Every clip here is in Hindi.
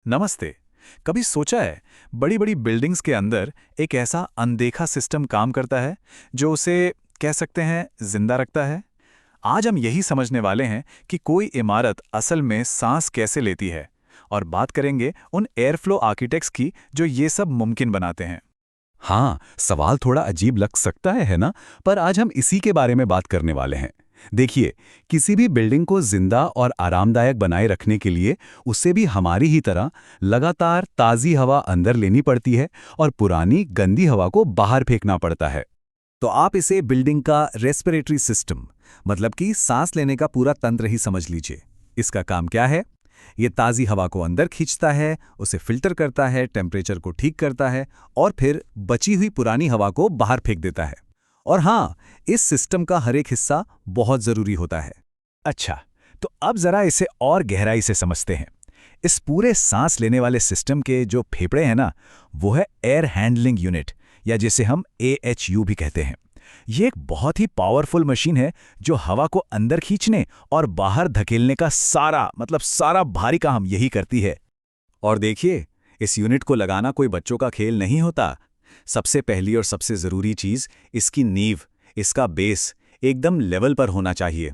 नमस्ते। कभी सोचा है बड़ी बड़ी बिल्डिंग्स के अंदर एक ऐसा अनदेखा सिस्टम काम करता है जो उसे कह सकते हैं जिंदा रखता है। आज हम यही समझने वाले हैं कि कोई इमारत असल में सांस कैसे लेती है और बात करेंगे उन एयरफ्लो आर्किटेक्ट्स की जो ये सब मुमकिन बनाते हैं। हाँ, सवाल थोड़ा अजीब लग सकता है ना? पर आज हम इसी के बारे में बात करने वाले हैं। देखिए, किसी भी बिल्डिंग को जिंदा और आरामदायक बनाए रखने के लिए उसे भी हमारी ही तरह लगातार ताज़ी हवा अंदर लेनी पड़ती है और पुरानी गंदी हवा को बाहर फेंकना पड़ता है। तो आप इसे बिल्डिंग का रेस्पिरेटरी सिस्टम मतलब कि सांस लेने का पूरा तंत्र ही समझ लीजिए। इसका काम क्या है? ये ताज़ी हवा को अंदर खींचता है, उसे फिल्टर करता है, टेम्परेचर को ठीक करता है और फिर बची हुई पुरानी हवा को बाहर फेंक देता है। और हाँ, इस सिस्टम का हर एक हिस्सा बहुत ज़रूरी होता है। अच्छा, तो अब जरा इसे और गहराई से समझते हैं। इस पूरे सांस लेने वाले सिस्टम के जो फेफड़े हैं ना, वो है एयर हैंडलिंग यूनिट या जिसे हम AHU भी कहते हैं। ये एक बहुत ही पावरफुल मशीन है जो हवा को अंदर खींचने और बाहर धकेलने का सारा भारी काम यही करती है। और देखिए, इस यूनिट को लगाना कोई बच्चों का खेल नहीं होता। सबसे पहली और सबसे ज़रूरी चीज़ इसकी नींव, इसका बेस एकदम लेवल पर होना चाहिए।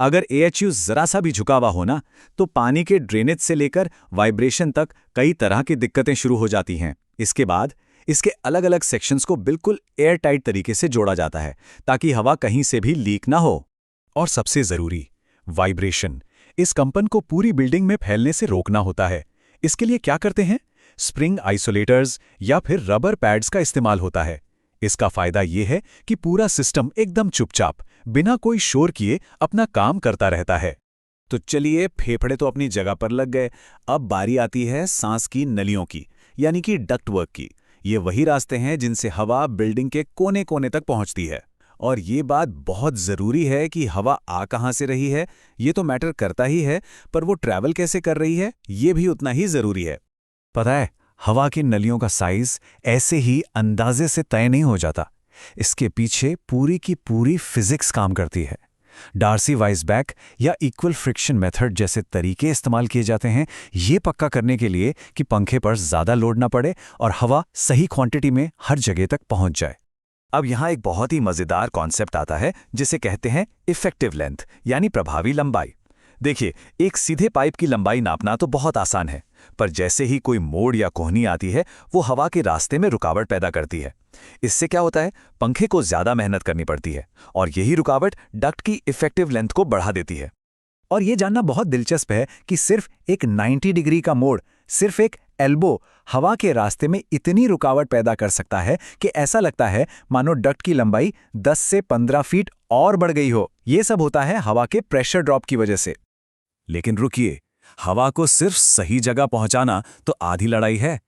अगर AHU ज़रा सा भी झुका हुआ हो ना, तो पानी के ड्रेनेज से लेकर वाइब्रेशन तक कई तरह की दिक्कतें शुरू हो जाती हैं। इसके बाद इसके अलग अलग सेक्शंस को बिल्कुल एयर टाइट तरीके से जोड़ा जाता है ताकि हवा कहीं से भी लीक ना हो। और सबसे जरूरी, वाइब्रेशन। इस कंपन को पूरी बिल्डिंग में फैलने से रोकना होता है। इसके लिए क्या करते हैं? स्प्रिंग आइसोलेटर्स या फिर रबर पैड्स का इस्तेमाल होता है। इसका फायदा ये है कि पूरा सिस्टम एकदम चुपचाप, बिना कोई शोर किए अपना काम करता रहता है। तो चलिए, फेफड़े तो अपनी जगह पर लग गए। अब बारी आती है सांस की नलियों की, यानी कि डक्टवर्क की। ये वही रास्ते हैं जिनसे हवा बिल्डिंग के कोने कोने तक पहुंचती है। और ये बात बहुत ज़रूरी है कि हवा आ कहाँ से रही है, ये तो मैटर करता ही है, पर वो ट्रैवल कैसे कर रही है, ये भी उतना ही ज़रूरी है। पता है, हवा की नलियों का साइज ऐसे ही अंदाजे से तय नहीं हो जाता। इसके पीछे पूरी की पूरी फिजिक्स काम करती है। डार्सी-वाइसबैक या इक्वल फ्रिक्शन मेथड जैसे तरीके इस्तेमाल किए जाते हैं ये पक्का करने के लिए कि पंखे पर ज़्यादा लोड ना पड़े और हवा सही क्वांटिटी में हर जगह तक पहुंच जाए। अब यहाँ एक बहुत ही मज़ेदार कॉन्सेप्ट आता है जिसे कहते हैं इफेक्टिव लेंथ, यानी प्रभावी लंबाई। देखिए, एक सीधे पाइप की लंबाई नापना तो बहुत आसान है, पर जैसे ही कोई मोड़ या कोहनी आती है, वो हवा के रास्ते में रुकावट पैदा करती है। इससे क्या होता है? पंखे को ज्यादा मेहनत करनी पड़ती है और यही रुकावट डक्ट की इफेक्टिव लेंथ को बढ़ा देती है। और ये जानना बहुत दिलचस्प है कि सिर्फ एक 90 डिग्री का मोड़, सिर्फ एक एल्बो हवा के रास्ते में इतनी रुकावट पैदा कर सकता है कि ऐसा लगता है मानो डक्ट की लंबाई 10 से 15 फीट और बढ़ गई हो। ये सब होता है हवा के प्रेशर ड्रॉप की वजह से। लेकिन रुकिए, हवा को सिर्फ सही जगह पहुंचाना तो आधी लड़ाई है।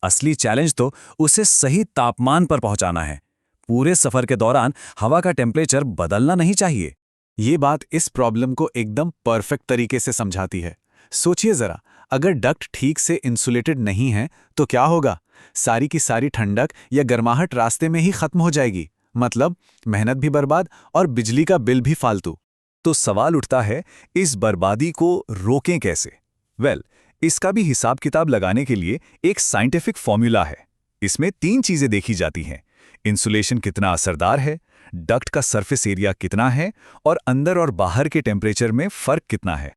असली चैलेंज तो उसे सही तापमान पर पहुंचाना है। पूरे सफर के दौरान हवा का टेम्परेचर बदलना नहीं चाहिए। ये बात इस प्रॉब्लम को एकदम परफेक्ट तरीके से समझाती है। सोचिए जरा, अगर डक्ट ठीक से इंसुलेटेड नहीं है तो क्या होगा? सारी की सारी ठंडक या गर्माहट रास्ते में ही खत्म हो जाएगी। मतलब मेहनत भी बर्बाद और बिजली का बिल भी फालतू। तो सवाल उठता है, इस बर्बादी को रोकें कैसे? इसका भी हिसाब किताब लगाने के लिए एक साइंटिफिक फॉर्मूला है। इसमें 3 चीजें देखी जाती हैं: इंसुलेशन कितना असरदार है, डक्ट का सरफेस एरिया कितना है और अंदर और बाहर के टेम्परेचर में फर्क कितना है।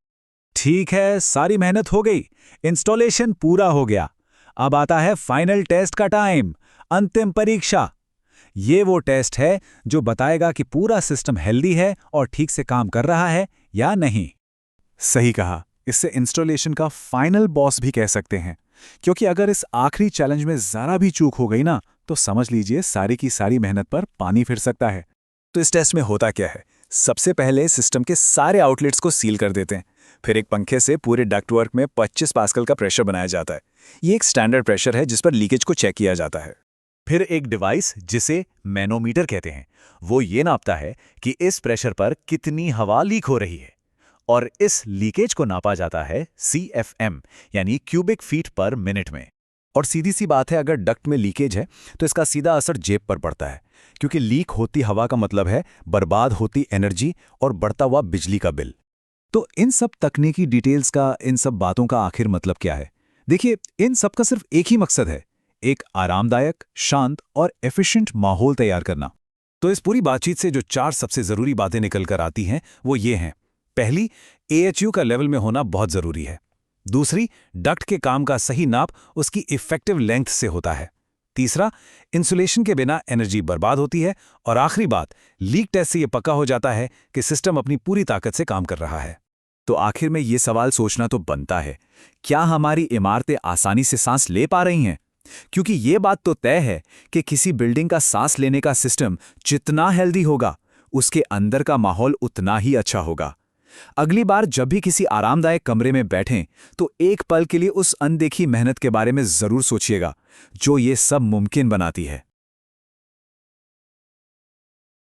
ठीक है, सारी मेहनत हो गई, इंस्टॉलेशन पूरा हो गया। अब आता है फाइनल टेस्ट का टाइम, अंतिम परीक्षा। ये वो टेस्ट है जो बताएगा कि पूरा सिस्टम हेल्दी है और ठीक से काम कर रहा है या नहीं। सही कहा, इससे इंस्टॉलेशन का फाइनल बॉस भी कह सकते हैं, क्योंकि अगर इस आखिरी चैलेंज में जरा भी चूक हो गई ना, तो समझ लीजिए सारी की सारी मेहनत पर पानी फिर सकता है। तो इस टेस्ट में होता क्या है? सबसे पहले सिस्टम के सारे आउटलेट्स को सील कर देते हैं। फिर एक पंखे से पूरे डक्टवर्क में 25 पास्कल का प्रेशर बनाया जाता है। ये एक स्टैंडर्ड प्रेशर है जिस पर लीकेज को चेक किया जाता है। फिर एक डिवाइस जिसे मैनोमीटर कहते हैं, वो ये नापता है कि इस प्रेशर पर कितनी हवा लीक हो रही है। और इस लीकेज को नापा जाता है CFM, यानी क्यूबिक फीट पर मिनट में। और सीधी सी बात है, अगर डक्ट में लीकेज है तो इसका सीधा असर जेब पर पड़ता है, क्योंकि लीक होती हवा का मतलब है बर्बाद होती एनर्जी और बढ़ता हुआ बिजली का बिल। तो इन सब तकनीकी डिटेल्स का, इन सब बातों का आखिर मतलब क्या है? देखिए, इन सब का सिर्फ एक ही मकसद है, एक आरामदायक, शांत और एफिशिएंट माहौल तैयार करना। तो इस पूरी बातचीत से जो 4 सबसे जरूरी बातें निकल कर आती हैं वो ये हैं। पहली, AHU का लेवल में होना बहुत जरूरी है। दूसरी, डक्ट के काम का सही नाप उसकी इफेक्टिव लेंथ से होता है। तीसरा, इंसुलेशन के बिना एनर्जी बर्बाद होती है। और आखिरी बात, लीक टेस्ट से ये पक्का हो जाता है कि सिस्टम अपनी पूरी ताकत से काम कर रहा है। तो आखिर में ये सवाल सोचना तो बनता है, क्या हमारी इमारतें आसानी से सांस ले पा रही हैं? क्योंकि ये बात तो तय है कि किसी बिल्डिंग का सांस लेने का सिस्टम जितना हेल्दी होगा, उसके अंदर का माहौल उतना ही अच्छा होगा। अगली बार जब भी किसी आरामदायक कमरे में बैठें, तो एक पल के लिए उस अनदेखी मेहनत के बारे में जरूर सोचिएगा, जो ये सब मुमकिन बनाती है।